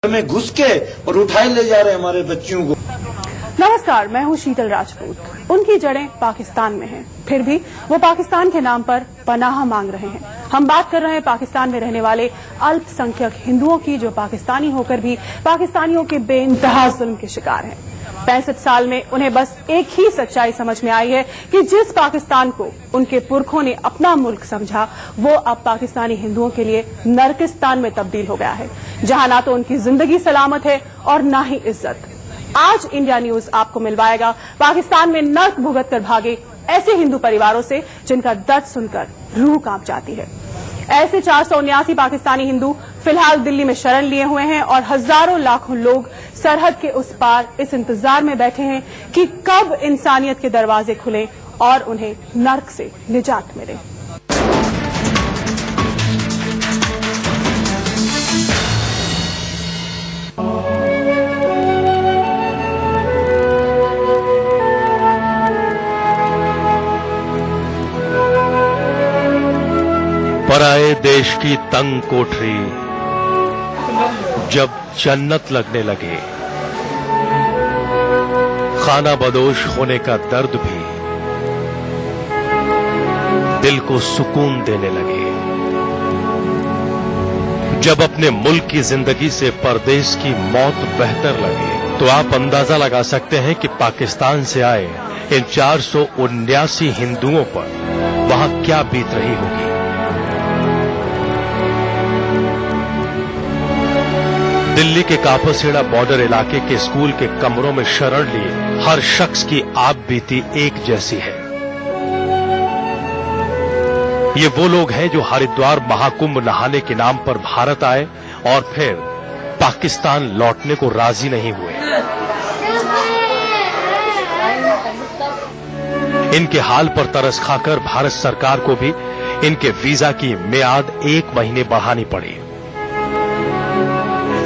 में घुस के और उठाए ले जा रहे हैं हमारे बच्चियों को। नमस्कार, मैं हूं शीतल राजपूत। उनकी जड़ें पाकिस्तान में हैं, फिर भी वो पाकिस्तान के नाम पर पनाह मांग रहे हैं। हम बात कर रहे हैं पाकिस्तान में रहने वाले अल्पसंख्यक हिंदुओं की, जो पाकिस्तानी होकर भी पाकिस्तानियों के बेइंतहा जुल्म के शिकार हैं। 65 साल में उन्हें बस एक ही सच्चाई समझ में आई है कि जिस पाकिस्तान को उनके पुरखों ने अपना मुल्क समझा, वो अब पाकिस्तानी हिंदुओं के लिए नरकिस्तान में तब्दील हो गया है, जहां ना तो उनकी जिंदगी सलामत है और ना ही इज्जत। आज इंडिया न्यूज आपको मिलवाएगा पाकिस्तान में नर्क भुगत कर भागे ऐसे हिंदू परिवारों से जिनका दर्द सुनकर रूह कांप जाती है। ऐसे 479 पाकिस्तानी हिंदू फिलहाल दिल्ली में शरण लिए हुए हैं और हजारों लाखों लोग सरहद के उस पार इस इंतजार में बैठे हैं कि कब इंसानियत के दरवाजे खुलें और उन्हें नर्क से निजात मिले। पराए देश की तंग कोठरी जब जन्नत लगने लगे, खाना बदोश होने का दर्द भी दिल को सुकून देने लगे। जब अपने मुल्क की जिंदगी से परदेश की मौत बेहतर लगे, तो आप अंदाजा लगा सकते हैं कि पाकिस्तान से आए इन 479 हिंदुओं पर वहां क्या बीत रही होगी। दिल्ली के कापड़सेड़ा बॉर्डर इलाके के स्कूल के कमरों में शरण लिए हर शख्स की आप बीती एक जैसी है। ये वो लोग हैं जो हरिद्वार महाकुंभ नहाने के नाम पर भारत आए और फिर पाकिस्तान लौटने को राजी नहीं हुए। इनके हाल पर तरस खाकर भारत सरकार को भी इनके वीजा की मियाद 1 महीने बढ़ानी पड़ी।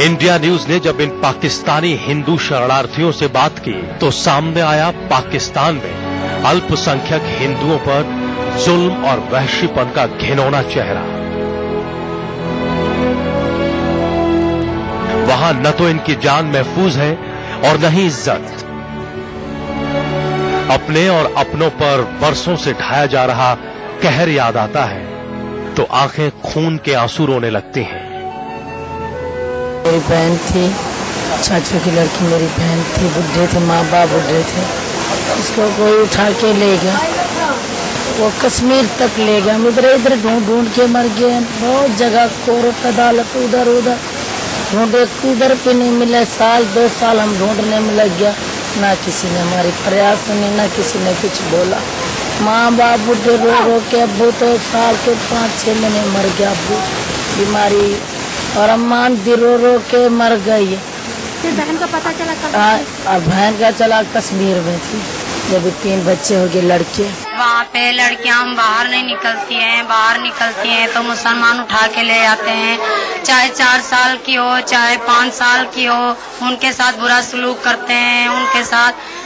इंडिया न्यूज ने जब इन पाकिस्तानी हिंदू शरणार्थियों से बात की, तो सामने आया पाकिस्तान में अल्पसंख्यक हिंदुओं पर जुल्म और वहशीपन का घिनौना चेहरा। वहां न तो इनकी जान महफूज है और न ही इज्जत। अपने और अपनों पर बरसों से ढाया जा रहा कहर याद आता है तो आंखें खून के आंसू रोने लगती हैं। मेरी बहन थी, चाचू की लड़की मेरी बहन थी, बुढ़े थे, माँ बाप बुढ़े थे। उसको कोई उठा के ले गया, वो कश्मीर तक ले गया। हम इधर इधर ढूंढ ढूंढ के मर गए। बहुत जगह कोर्ट अदालत उधर उधर ढूंढे, उधर पे नहीं मिला। 1-2 साल हम ढूंढने में लग गया, ना किसी ने हमारी प्रयास सुनी, ना किसी ने कुछ बोला। माँ बाप बुढ़े रो रो के, अब्बू तो साल के 5-6 महीने मर गया, अब्बू बीमारी, और अम्मा रो रो के मर गई। फिर बहन का पता चला और बहन का चला कश्मीर में थी, जब 3 बच्चे हो गए लड़के। वहाँ पे लड़कियाँ हम बाहर नहीं निकलती हैं, बाहर निकलती हैं तो मुसलमान उठा के ले आते हैं। चाहे 4 साल की हो, चाहे 5 साल की हो, उनके साथ बुरा सलूक करते हैं, उनके साथ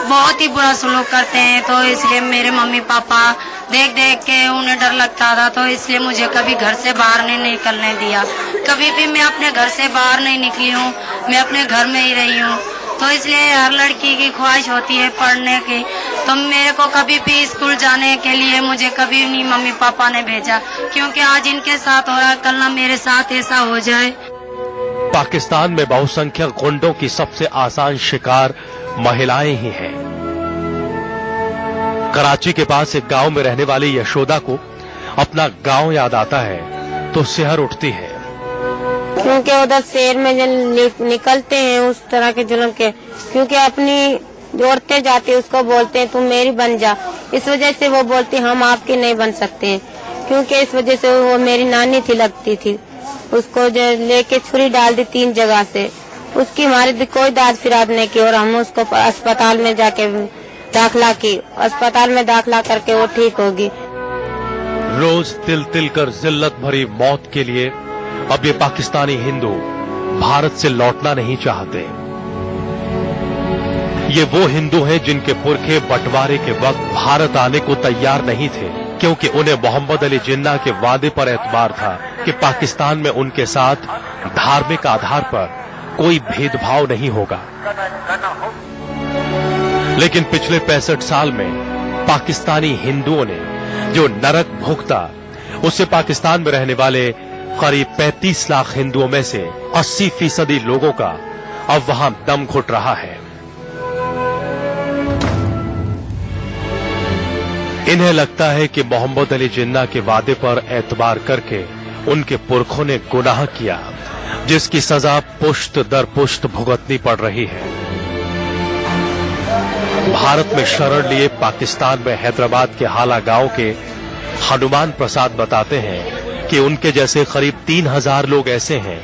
बहुत ही बुरा सलूक करते हैं। तो इसलिए मेरे मम्मी पापा देख देख के उन्हें डर लगता था, तो इसलिए मुझे कभी घर से बाहर नहीं निकलने दिया। कभी भी मैं अपने घर से बाहर नहीं निकली हूँ, मैं अपने घर में ही रही हूँ। तो इसलिए हर लड़की की ख्वाहिश होती है पढ़ने की, तो मेरे को कभी भी स्कूल जाने के लिए मुझे कभी नहीं मम्मी पापा ने भेजा, क्योंकि आज इनके साथ हो रहा है, कल ना मेरे साथ ऐसा हो जाए। पाकिस्तान में बहुसंख्यक गुंडों की सबसे आसान शिकार महिलाएं ही हैं। कराची के पास एक गांव में रहने वाली यशोदा को अपना गांव याद आता है तो सिहर उठती है, क्योंकि उधर शहर में जब निकलते हैं उस तरह के जुल्म के, क्योंकि अपनी जोड़ते जाते उसको बोलते हैं तुम मेरी बन जा। इस वजह से वो बोलती हम आपकी नहीं बन सकते हैं, क्योंकि इस वजह से वो मेरी नानी थी, लगती थी। उसको जो लेके छुरी डाल दी 3 जगह से, उसकी हमारी कोई दाद फिराद नहीं की और हम उसको अस्पताल में जाके दाखिला की। अस्पताल में दाखिला करके वो ठीक होगी। रोज तिल तिल कर जिल्लत भरी मौत के लिए अब ये पाकिस्तानी हिंदू भारत से लौटना नहीं चाहते। ये वो हिंदू हैं जिनके पुरखे बंटवारे के वक्त भारत आने को तैयार नहीं थे, क्योंकि उन्हें मोहम्मद अली जिन्ना के वादे पर एतबार था कि पाकिस्तान में उनके साथ धार्मिक आधार पर कोई भेदभाव नहीं होगा। लेकिन पिछले 65 साल में पाकिस्तानी हिंदुओं ने जो नरक भुगता, उससे पाकिस्तान में रहने वाले करीब 35 लाख हिंदुओं में से 80% लोगों का अब वहां दम घुट रहा है। इन्हें लगता है कि मोहम्मद अली जिन्ना के वादे पर एतबार करके उनके पुरखों ने गुनाह किया, जिसकी सजा पुश्त दर पुश्त भुगतनी पड़ रही है। भारत में शरण लिए पाकिस्तान में हैदराबाद के हाला गांव के हनुमान प्रसाद बताते हैं कि उनके जैसे करीब 3000 लोग ऐसे हैं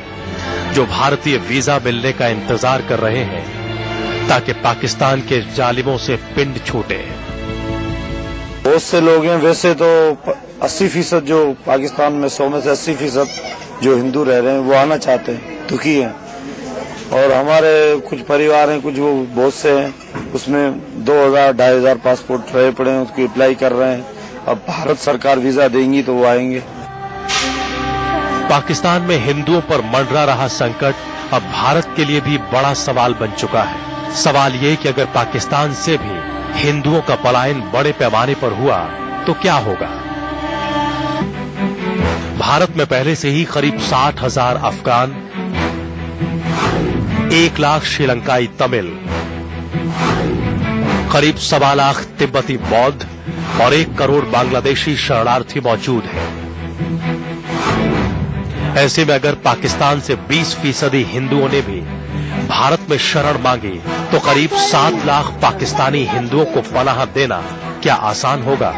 जो भारतीय वीजा मिलने का इंतजार कर रहे हैं ताकि पाकिस्तान के जालिमों से पिंड छूटे। बहुत से लोग हैं, वैसे तो 80% जो पाकिस्तान में 100 में से 80% जो हिंदू रह रहे हैं वो आना चाहते हैं, दुखी हैं। और हमारे कुछ परिवार हैं, कुछ वो बहुत से हैं, उसमें 2000-2500 पासपोर्ट रहे पड़े हैं, उसकी अप्लाई कर रहे हैं। अब भारत सरकार वीजा देंगी तो वो आएंगे। पाकिस्तान में हिंदुओं पर मंडरा रहा संकट अब भारत के लिए भी बड़ा सवाल बन चुका है। सवाल ये कि अगर पाकिस्तान से भी हिंदुओं का पलायन बड़े पैमाने पर हुआ तो क्या होगा। भारत में पहले से ही करीब 60,000 अफगान, 1 लाख श्रीलंकाई तमिल, करीब 1.25 लाख तिब्बती बौद्ध और 1 करोड़ बांग्लादेशी शरणार्थी मौजूद हैं। ऐसे में अगर पाकिस्तान से 20% हिंदुओं ने भी भारत में शरण मांगी तो करीब 7 लाख पाकिस्तानी हिंदुओं को पनाह देना क्या आसान होगा।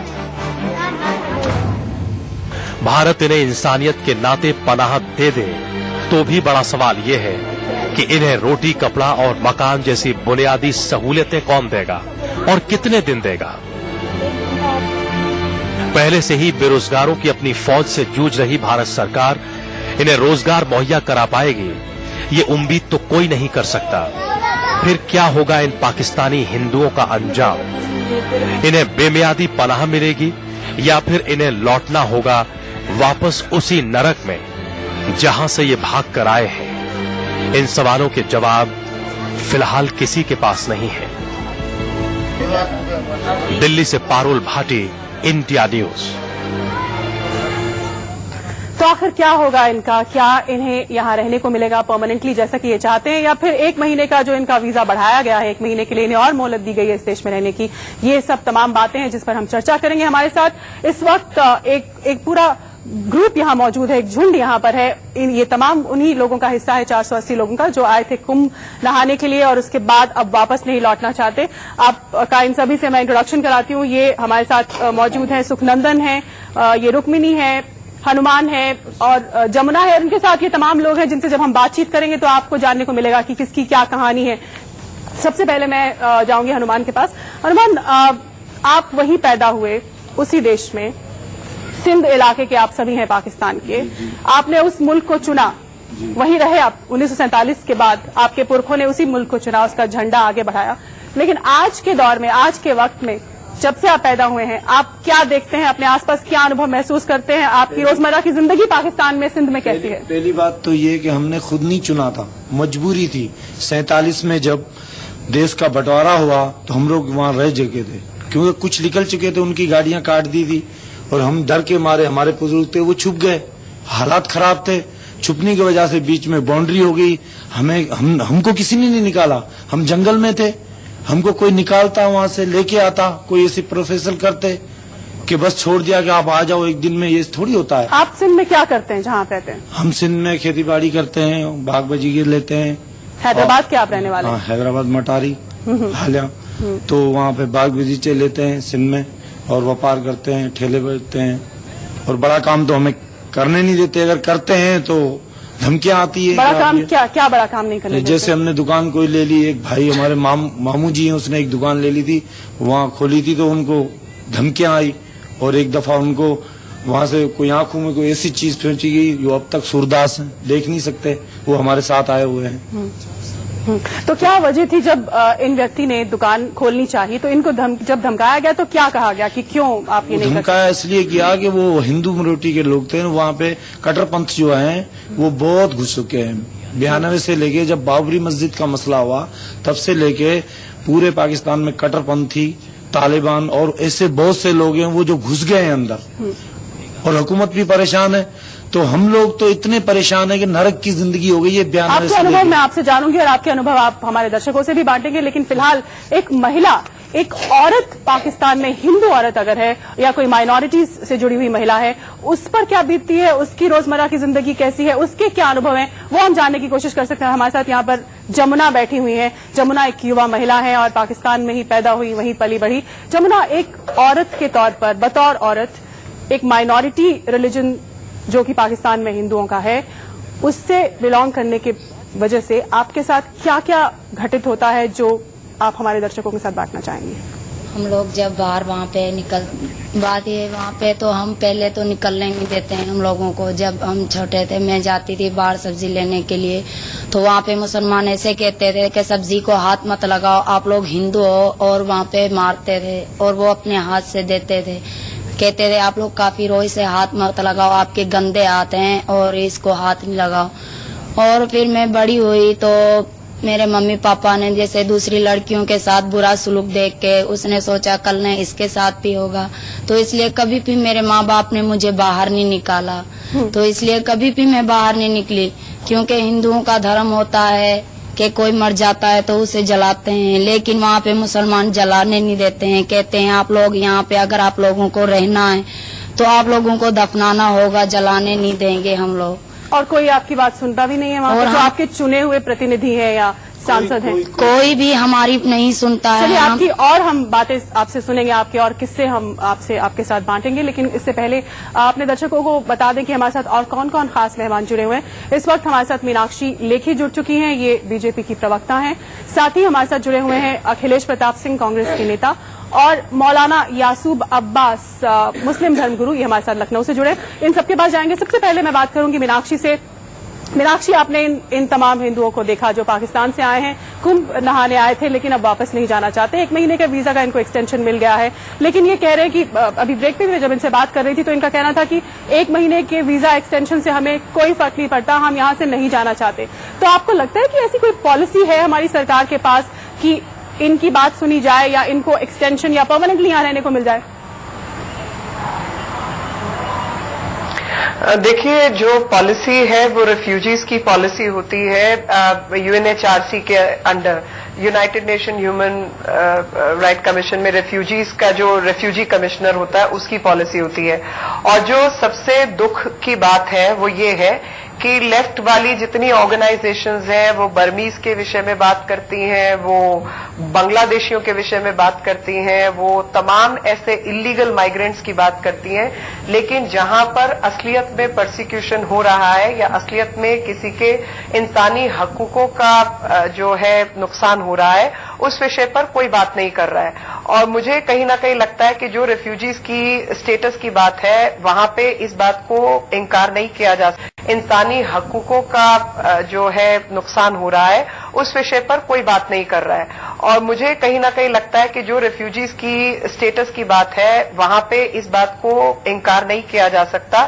भारत इन्हें इंसानियत के नाते पनाह दे दे तो भी बड़ा सवाल यह है कि इन्हें रोटी, कपड़ा और मकान जैसी बुनियादी सहूलियतें कौन देगा और कितने दिन देगा। पहले से ही बेरोजगारों की अपनी फौज से जूझ रही भारत सरकार इन्हें रोजगार मुहैया करा पाएगी, ये उम्मीद तो कोई नहीं कर सकता। फिर क्या होगा इन पाकिस्तानी हिंदुओं का अंजाम। इन्हें बेमियादी पनाह मिलेगी या फिर इन्हें लौटना होगा वापस उसी नरक में जहां से ये भाग कर आए हैं। इन सवालों के जवाब फिलहाल किसी के पास नहीं है। दिल्ली से पारुल भाटी, इंडिया न्यूज। तो आखिर क्या होगा इनका, क्या इन्हें यहाँ रहने को मिलेगा परमानेंटली जैसा कि ये चाहते हैं, या फिर 1 महीने का जो इनका वीजा बढ़ाया गया है, 1 महीने के लिए इन्हें और मोहलत दी गई है इस देश में रहने की। ये सब तमाम बातें हैं जिस पर हम चर्चा करेंगे। हमारे साथ इस वक्त एक पूरा ग्रुप यहाँ मौजूद है, एक झुंड यहाँ पर है। ये तमाम उन्हीं लोगों का हिस्सा है, 480 लोगों का, जो आए थे कुंभ नहाने के लिए और उसके बाद अब वापस नहीं लौटना चाहते। आपका इन सभी से मैं इंट्रोडक्शन कराती हूँ। ये हमारे साथ मौजूद है, सुखनंदन है, ये रुक्मिनी है, हनुमान है और जमुना है। उनके साथ ये तमाम लोग हैं जिनसे जब हम बातचीत करेंगे तो आपको जानने को मिलेगा कि किसकी क्या कहानी है। सबसे पहले मैं जाऊंगी हनुमान के पास। हनुमान, आप वहीं पैदा हुए, उसी देश में, सिंध इलाके के आप सभी हैं पाकिस्तान के। आपने उस मुल्क को चुना, वहीं रहे आप। 1947 के बाद आपके पुरखों ने उसी मुल्क को चुना, उसका झंडा आगे बढ़ाया। लेकिन आज के दौर में, आज के वक्त में, जब से आप पैदा हुए हैं, आप क्या देखते हैं अपने आसपास, क्या अनुभव महसूस करते हैं? आपकी रोजमर्रा की जिंदगी पाकिस्तान में, सिंध में कैसी है? पहली बात तो ये कि हमने खुद नहीं चुना था, मजबूरी थी। 47 में जब देश का बंटवारा हुआ तो हम लोग वहाँ रह चुके थे, क्योंकि कुछ निकल चुके थे, उनकी गाड़ियां काट दी थी और हम डर के मारे, हमारे बुजुर्ग थे वो छुप गए। हालात खराब थे, छुपने की वजह से बीच में बाउंड्री हो गई। हमको किसी ने नहीं निकाला, हम जंगल में थे। हमको कोई निकालता, वहां से लेके आता, कोई ऐसे प्रोफेसर करते कि बस छोड़ दिया कि आप आ जाओ एक दिन में, ये थोड़ी होता है। आप सिंध में क्या करते हैं जहाँ आप रहते हैं? हम सिंध में खेती बाड़ी करते हैं, बाग बगीचे लेते हैं। हैदराबाद के आप रहने वाले? हाँ, हैदराबाद मटारी हालिया। तो वहाँ पे बाग बगीचे लेते हैं सिंध में और व्यापार करते हैं, ठेले बेचते हैं। और बड़ा काम तो हमें करने नहीं देते, अगर करते हैं तो धमकियां आती है। बड़ा काम क्या बड़ा काम नहीं करने देते? जैसे हमने दुकान कोई ले ली, एक भाई हमारे मामू जी हैं, उसने एक दुकान ले ली थी, वहाँ खोली थी, तो उनको धमकियां आई। और एक दफा उनको वहाँ से कोई आंखों में कोई ऐसी चीज फेंची गई जो अब तक सुरदास है, देख नहीं सकते, वो हमारे साथ आए हुए हैं। तो क्या वजह थी जब इन व्यक्ति ने दुकान खोलनी चाहिए तो इनको जब धमकाया गया तो क्या कहा गया कि क्यों आप ये नहीं कर सकते? धमकाया इसलिए किया कि वो हिंदू मिनोरिटी के लोग थे, वहाँ पे कट्टरपंथ जो हैं वो बहुत घुस चुके हैं। 92 से लेके जब बाबरी मस्जिद का मसला हुआ तब से लेके पूरे पाकिस्तान में कट्टरपंथी, तालिबान और ऐसे बहुत से लोग हैं वो जो घुस गए हैं अंदर, और हुकूमत भी परेशान है। तो हम लोग तो इतने परेशान है कि नरक की जिंदगी हो गई है। 92 आपके अनुभव मैं आपसे जानूंगी और आपके अनुभव आप हमारे दर्शकों से भी बांटेंगे, लेकिन फिलहाल एक महिला, एक औरत पाकिस्तान में, हिंदू औरत अगर है या कोई माइनॉरिटीज से जुड़ी हुई महिला है, उस पर क्या बीतती है, उसकी रोजमर्रा की जिंदगी कैसी है, उसके क्या अनुभव हैं, वो हम जानने की कोशिश कर सकते हैं। हमारे साथ यहाँ पर जमुना बैठी हुई है। जमुना एक युवा महिला है और पाकिस्तान में ही पैदा हुई, वहीं पली बढ़ी। जमुना, एक औरत के तौर पर, बतौर औरत, एक माइनॉरिटी रिलीजन जो कि पाकिस्तान में हिंदुओं का है, उससे बिलोंग करने की वजह से आपके साथ क्या क्या घटित होता है जो आप हमारे दर्शकों के साथ बांटना चाहेंगे? हम लोग जब बाहर वहाँ पे निकल, बात ये वहाँ पे तो हम पहले तो निकलने नहीं देते हैं हम लोगों को। जब हम छोटे थे, मैं जाती थी बाहर सब्जी लेने के लिए, तो वहाँ पे मुसलमान ऐसे कहते थे कि सब्जी को हाथ मत लगाओ, आप लोग हिंदू हो, और वहाँ पे मारते थे और वो अपने हाथ से देते थे। कहते थे आप लोग काफी रोज से हाथ मत लगाओ, आपके गंदे हाथ हैं और इसको हाथ नहीं लगाओ। और फिर मैं बड़ी हुई तो मेरे मम्मी पापा ने जैसे दूसरी लड़कियों के साथ बुरा सलूक देख के उसने सोचा कल ने इसके साथ भी होगा, तो इसलिए कभी भी मेरे माँ बाप ने मुझे बाहर नहीं निकाला। तो इसलिए कभी भी मैं बाहर नहीं निकली, क्योंकि हिंदुओं का धर्म होता है कि कोई मर जाता है तो उसे जलाते हैं, लेकिन वहाँ पे मुसलमान जलाने नहीं देते हैं। कहते हैं आप लोग यहाँ पे अगर आप लोगों को रहना है तो आप लोगों को दफनाना होगा, जलाने नहीं देंगे हम लोग। और कोई आपकी बात सुनता भी नहीं है वहाँ पे, जो आपके चुने हुए प्रतिनिधि हैं या सांसद हैं? कोई भी हमारी नहीं सुनता है। चलिए आपकी और हम बातें आपसे सुनेंगे, आपके और किस्से हम आपके साथ बांटेंगे, लेकिन इससे पहले अपने दर्शकों को बता दें कि हमारे साथ और कौन कौन खास मेहमान जुड़े हुए हैं। इस वक्त हमारे साथ मीनाक्षी लेखी जुड़ चुकी हैं, ये बीजेपी की प्रवक्ता हैं। साथ ही हमारे साथ जुड़े हुए हैं अखिलेश प्रताप सिंह, कांग्रेस के नेता, और मौलाना यासूब अब्बास, मुस्लिम धर्मगुरु, ये हमारे साथ लखनऊ से जुड़े। इन सबके पास जाएंगे। सबसे पहले मैं बात करूंगी मीनाक्षी से। मीनाक्षी, आपने इन तमाम हिंदुओं को देखा जो पाकिस्तान से आए हैं, कुंभ नहाने आए थे लेकिन अब वापस नहीं जाना चाहते। 1 महीने का वीजा का इनको एक्सटेंशन मिल गया है, लेकिन ये कह रहे हैं कि अभी ब्रेक पे जब इनसे बात कर रही थी तो इनका कहना था कि 1 महीने के वीजा एक्सटेंशन से हमें कोई फर्क नहीं पड़ता, हम यहाँ से नहीं जाना चाहते। तो आपको लगता है कि ऐसी कोई पॉलिसी है हमारी सरकार के पास कि इनकी बात सुनी जाए या इनको एक्सटेंशन या परमानेंटली यहाँ रहने को मिल जाए? देखिए, जो पॉलिसी है वो रिफ्यूजीज की पॉलिसी होती है यूएनएचआरसी के under, United nation human right commission में रिफ्यूजीज का जो रिफ्यूजी कमिश्नर होता है उसकी पॉलिसी होती है। और जो सबसे दुख की बात है वो ये है कि लेफ्ट वाली जितनी ऑर्गेनाइजेशंस हैं वो बर्मीज के विषय में बात करती हैं, वो बांग्लादेशियों के विषय में बात करती हैं, वो तमाम ऐसे इलीगल माइग्रेंट्स की बात करती हैं, लेकिन जहां पर असलियत में परसिक्यूशन हो रहा है या असलियत में किसी के इंसानी हकूकों का जो है नुकसान हो रहा है, उस विषय पर कोई बात नहीं कर रहा है। और मुझे कहीं ना कहीं लगता है कि जो रिफ्यूजीज की स्टेटस की बात है वहां पे इस बात को इनकार नहीं किया जा सकता। इंसानी हकूकों का जो है नुकसान हो रहा है, उस विषय पर कोई बात नहीं कर रहा है। और मुझे कहीं ना कहीं लगता है कि जो रिफ्यूजीज की स्टेटस की बात है वहां पे इस बात को इनकार नहीं किया जा सकता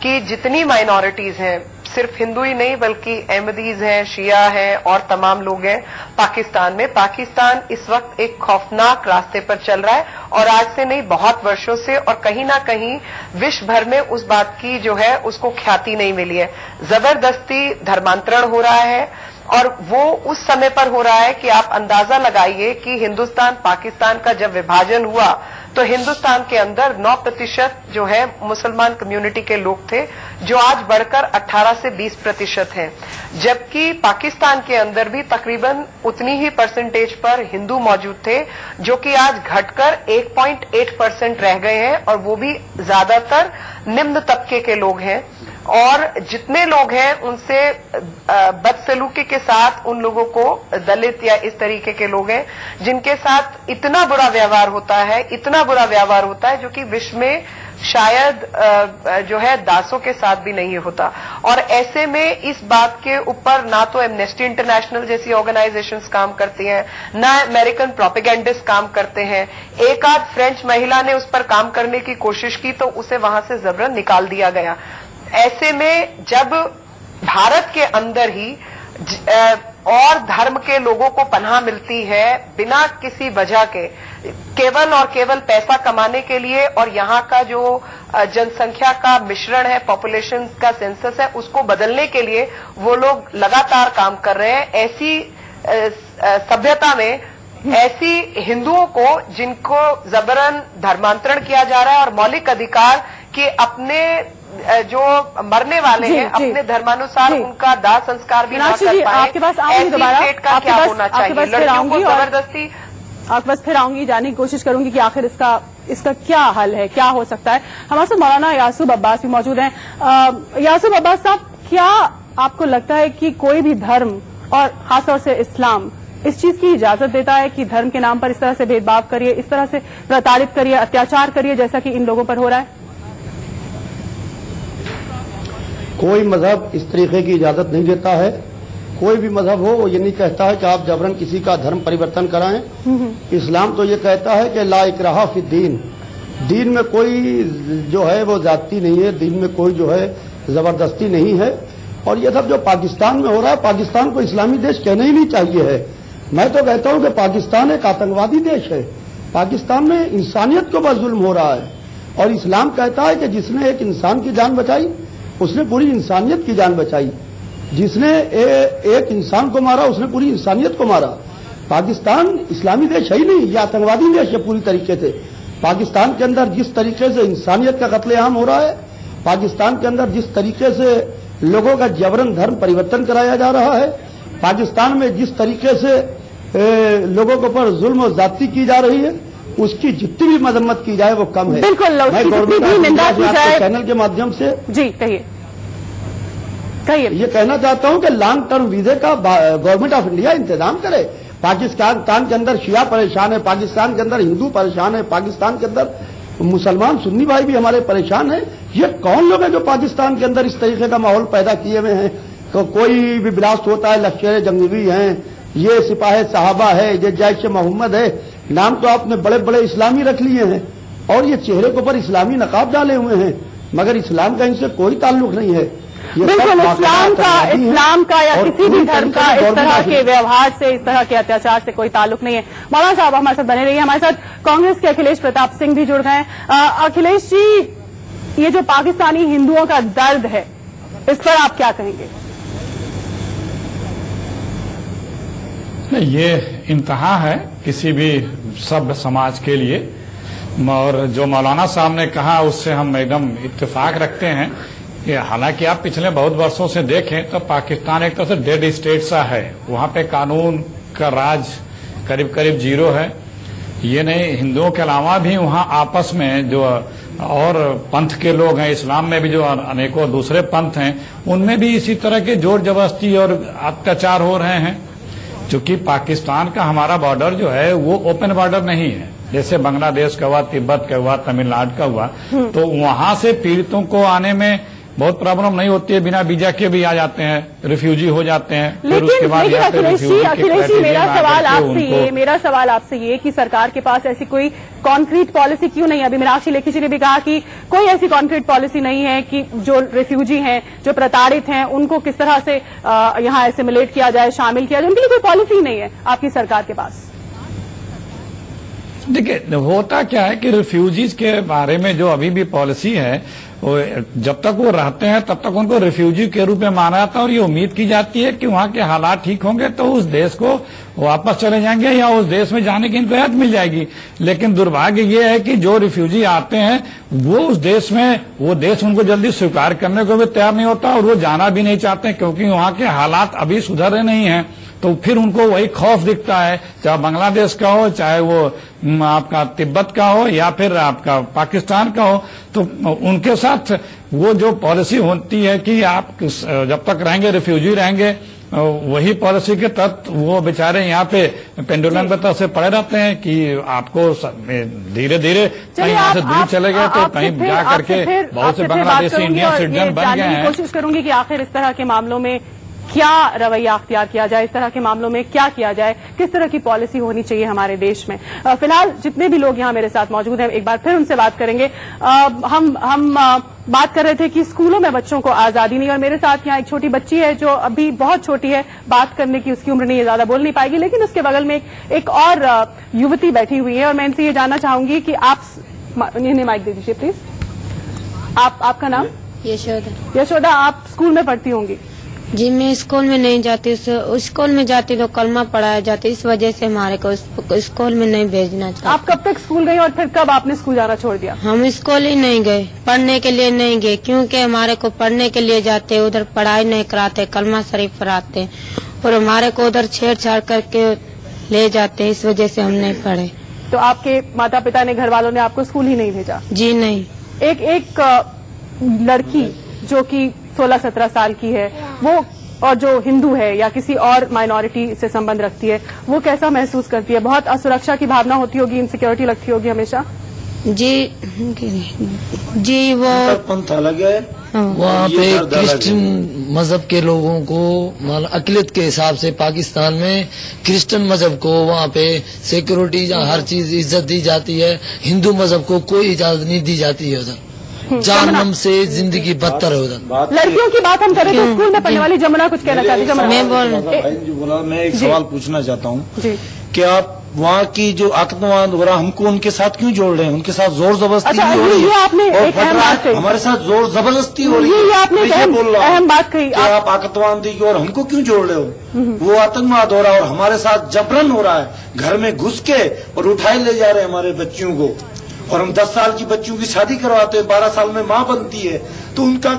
कि जितनी माइनॉरिटीज हैं, सिर्फ हिंदू ही नहीं बल्कि अहमदीज हैं, शिया हैं और तमाम लोग हैं पाकिस्तान में। पाकिस्तान इस वक्त एक खौफनाक रास्ते पर चल रहा है और आज से नहीं बहुत वर्षों से, और कहीं ना कहीं विश्व भर में उस बात की जो है उसको ख्याति नहीं मिली है। जबरदस्ती धर्मांतरण हो रहा है और वो उस समय पर हो रहा है कि आप अंदाजा लगाइए कि हिंदुस्तान पाकिस्तान का जब विभाजन हुआ तो हिंदुस्तान के अंदर 9% जो है मुसलमान कम्युनिटी के लोग थे, जो आज बढ़कर 18 से 20% हैं, जबकि पाकिस्तान के अंदर भी तकरीबन उतनी ही परसेंटेज पर हिंदू मौजूद थे, जो कि आज घटकर 1.8% रह गए हैं और वो भी ज्यादातर निम्न तबके के लोग हैं। और जितने लोग हैं उनसे बदसलूकी के साथ उन लोगों को दलित या इस तरीके के लोग हैं जिनके साथ इतना बुरा व्यवहार होता है, इतना बुरा व्यवहार होता है जो कि विश्व में शायद जो है दासों के साथ भी नहीं होता। और ऐसे में इस बात के ऊपर ना तो एमनेस्टी इंटरनेशनल जैसी ऑर्गेनाइजेशंस काम करती हैं, ना अमेरिकन प्रोपेगेंडिस्ट काम करते हैं। एक आध फ्रेंच महिला ने उस पर काम करने की कोशिश की तो उसे वहां से जबरन निकाल दिया गया। ऐसे में जब भारत के अंदर ही और धर्म के लोगों को पनाह मिलती है बिना किसी वजह के, केवल और केवल पैसा कमाने के लिए, और यहाँ का जो जनसंख्या का मिश्रण है, पॉपुलेशन का सेंसस है, उसको बदलने के लिए वो लोग लगातार काम कर रहे हैं। ऐसी सभ्यता में ऐसी हिंदुओं को जिनको जबरन धर्मांतरण किया जा रहा है और मौलिक अधिकार कि अपने जो मरने वाले हैं अपने धर्मानुसार उनका दाह संस्कार भी ना कर पाए, आपके पास आऊंगी दोबारा, स्टेट का क्या होना चाहिए? लड़कियों को जबरदस्ती आपके पास फिर आऊंगी, जानने की कोशिश करूंगी कि आखिर इसका क्या हल है, क्या हो सकता है। हमारे साथ मौलाना यासूब अब्बास भी मौजूद हैं। यासूब अब्बास साहब, क्या आपको लगता है कि कोई भी धर्म और खासतौर से इस्लाम इस चीज की इजाजत देता है कि धर्म के नाम पर इस तरह से भेदभाव करिए, इस तरह से प्रताड़ित करिए, अत्याचार करिए, जैसा कि इन लोगों पर हो रहा है? कोई मजहब इस तरीके की इजाजत नहीं देता है। कोई भी मजहब हो वो ये नहीं कहता है कि आप जबरन किसी का धर्म परिवर्तन कराएं। इस्लाम तो ये कहता है कि ला इकराहा फी दीन, दीन में कोई जो है वो जाति नहीं है, दीन में कोई जो है जबरदस्ती नहीं है। और ये सब जो पाकिस्तान में हो रहा है, पाकिस्तान को इस्लामी देश कहना ही नहीं चाहिए है। मैं तो कहता हूं कि पाकिस्तान एक आतंकवादी देश है। पाकिस्तान में इंसानियत को बस जुल्म हो रहा है, और इस्लाम कहता है कि जिसने एक इंसान की जान बचाई उसने पूरी इंसानियत की जान बचाई, जिसने एक इंसान को मारा उसने पूरी इंसानियत को मारा। पाकिस्तान इस्लामी देश है ही नहीं, यह आतंकवादी देश है पूरी तरीके से। पाकिस्तान के अंदर जिस तरीके से इंसानियत का कत्लेआम हो रहा है, पाकिस्तान के अंदर जिस तरीके से लोगों का जबरन धर्म परिवर्तन कराया जा रहा है, पाकिस्तान में जिस तरीके से लोगों के ऊपर जुल्म और जाति की जा रही है, उसकी जितनी भी मजम्मत की जाए वो कम है। बिल्कुल, मैं गवर्नमेंट चैनल के माध्यम से जी कहिए ये कहना चाहता हूं कि लॉन्ग टर्म वीजे का गवर्नमेंट ऑफ इंडिया इंतजाम करे। पाकिस्तान के अंदर शिया परेशान है, पाकिस्तान के अंदर हिंदू परेशान है, पाकिस्तान के अंदर मुसलमान सुन्नी भाई भी हमारे परेशान हैं। ये कौन लोग हैं जो पाकिस्तान के अंदर इस तरीके का माहौल पैदा किए हुए हैं? कोई भी ब्लास्ट होता है, लश्कर जंगजूवी हैं, ये सिपाही साहबा है, ये जैश मोहम्मद है, नाम तो आपने बड़े बड़े इस्लामी रख लिए हैं, और ये चेहरे के ऊपर इस्लामी नकाब डाले हुए हैं, मगर इस्लाम का इनसे कोई ताल्लुक नहीं है। बिल्कुल, इस्लाम का या किसी भी धर्म का इस तरह के व्यवहार से, इस तरह के अत्याचार से कोई ताल्लुक नहीं है। मौलाना साहब हमारे साथ बने रहिए। हमारे साथ कांग्रेस के अखिलेश प्रताप सिंह भी जुड़ गए हैं। अखिलेश जी, ये जो पाकिस्तानी हिंदुओं का दर्द है, इस पर आप क्या कहेंगे? ये इंतहा है किसी भी सभ्य समाज के लिए, और जो मौलाना साहब ने कहा उससे हम एकदम इत्तेफाक रखते हैं। ये हालांकि आप पिछले बहुत वर्षों से देखें तो पाकिस्तान एक तरह से डेड स्टेट सा है, वहां पे कानून का राज करीब करीब जीरो है। ये नहीं, हिंदुओं के अलावा भी वहां आपस में जो और पंथ के लोग हैं, इस्लाम में भी जो अनेकों दूसरे पंथ हैं, उनमें भी इसी तरह के जोर जबरदस्ती और अत्याचार हो रहे हैं। चूंकि पाकिस्तान का हमारा बॉर्डर जो है वो ओपन बॉर्डर नहीं है, जैसे बांग्लादेश का हुआ, तिब्बत का हुआ, तमिलनाडु का हुआ, तो वहां से पीड़ितों को आने में बहुत प्रॉब्लम नहीं होती है, बिना वीजा के भी आ जाते हैं, रिफ्यूजी हो जाते हैं। फिर उसके बाद अखिलेश जी, मेरा सवाल आपसे ये कि सरकार के पास ऐसी कोई कॉन्क्रीट पॉलिसी क्यों नहीं है? अभी मीनाक्षी लेखी जी ने भी कहा कि कोई ऐसी कॉन्क्रीट पॉलिसी नहीं है कि जो रिफ्यूजी हैं, जो प्रताड़ित हैं, उनको किस तरह से यहाँ एसिमुलेट किया जाए, शामिल किया जाए, उनके लिए कोई पॉलिसी नहीं है आपकी सरकार के पास। देखिए, होता क्या है कि रिफ्यूजीज के बारे में जो अभी भी पॉलिसी है, जब तक वो रहते हैं तब तक उनको रिफ्यूजी के रूप में माना जाता है, और ये उम्मीद की जाती है कि वहां के हालात ठीक होंगे तो उस देश को वापस चले जाएंगे या उस देश में जाने की इनको इजाजत मिल जाएगी। लेकिन दुर्भाग्य ये है कि जो रिफ्यूजी आते हैं वो उस देश में, वो देश उनको जल्दी स्वीकार करने को भी तैयार नहीं होता, और वो जाना भी नहीं चाहते क्योंकि वहां के हालात अभी सुधर रहे नहीं है। तो फिर उनको वही खौफ दिखता है, चाहे बांग्लादेश का हो, चाहे वो आपका तिब्बत का हो, या फिर आपका पाकिस्तान का हो। तो उनके साथ वो जो पॉलिसी होती है कि आप जब तक रहेंगे रिफ्यूजी रहेंगे, वही पॉलिसी के तहत वो बेचारे यहाँ पे पेंडुलम की तरह से पड़े रहते हैं कि आपको धीरे धीरे कहीं यहाँ से दूर चले गए तो कहीं जा करके बहुत से बांग्लादेशी इंडियन सिटीजन बन गए हैं। कोशिश करूंगी कि आखिर इस तरह के मामलों में क्या रवैया अख्तियार किया जाए, इस तरह के मामलों में क्या किया जाए, किस तरह की पॉलिसी होनी चाहिए हमारे देश में। फिलहाल जितने भी लोग यहाँ मेरे साथ मौजूद हैं, एक बार फिर उनसे बात करेंगे। हम बात कर रहे थे कि स्कूलों में बच्चों को आजादी नहीं, और मेरे साथ यहाँ एक छोटी बच्ची है जो अभी बहुत छोटी है, बात करने की उसकी उम्र नहीं है, ज्यादा बोल नहीं पाएगी, लेकिन उसके बगल में एक और युवती बैठी हुई है और मैं इनसे ये जानना चाहूंगी कि आप इन्हें माइक दे दीजिए प्लीज। आपका नाम? यशोदा। यशोदा, आप स्कूल में पढ़ती होंगी? जी, मैं स्कूल में नहीं जाती, स्कूल में जाती तो कलमा पढ़ाया जाता, इस वजह से हमारे को स्कूल में नहीं भेजना चाहते। आप कब तक स्कूल गई और फिर कब आपने स्कूल जाना छोड़ दिया? हम स्कूल ही नहीं गए, पढ़ने के लिए नहीं गए, क्योंकि हमारे को पढ़ने के लिए जाते उधर पढ़ाई नहीं कराते, कलमा शरीफ पढ़ाते और हमारे को उधर छेड़छाड़ करके ले जाते, इस वजह से हम नहीं पढ़े। तो आपके माता पिता ने, घर वालों ने आपको स्कूल ही नहीं भेजा? जी नहीं। एक लड़की जो कि 16-17 साल की है, वो और जो हिंदू है या किसी और माइनॉरिटी से संबंध रखती है, वो कैसा महसूस करती है? बहुत असुरक्षा की भावना होती होगी, इनसिक्योरिटी लगती होगी हमेशा? जी वो पंथ अलग है, वहाँ पे क्रिश्चियन मजहब के लोगों को मतलब अकलियत के हिसाब से पाकिस्तान में क्रिश्चियन मजहब को वहाँ पे सिक्योरिटी, हर चीज इज्जत दी जाती है। हिंदू मजहब को कोई इजाजत नहीं दी जाती है उधर, जानम से जिंदगी बदतर है उधर। लड़कियों की बात हम करें तो स्कूल में पढ़ने वाली जमुना कुछ कहना चाहती है? मैं एक सवाल पूछना चाहता हूँ कि आप वहाँ की जो आतंकवाद हो रहा, हमको उनके साथ क्यों जोड़ रहे हैं? उनके साथ जोर जबरदस्ती हो रही है, हमारे साथ जोर जबरदस्ती हो रही है। ये आपने अहम बात कही, आप आतंकवादी की और हमको क्यों जोड़ रहे हो? वो आतंकवाद हो रहा है और हमारे साथ जबरन हो रहा है, घर में घुस के और उठाए ले जा रहे हैं हमारे बच्चियों को, और हम 10 साल की बच्चियों की शादी करवाते हैं, 12 साल में माँ बनती है, तो उनका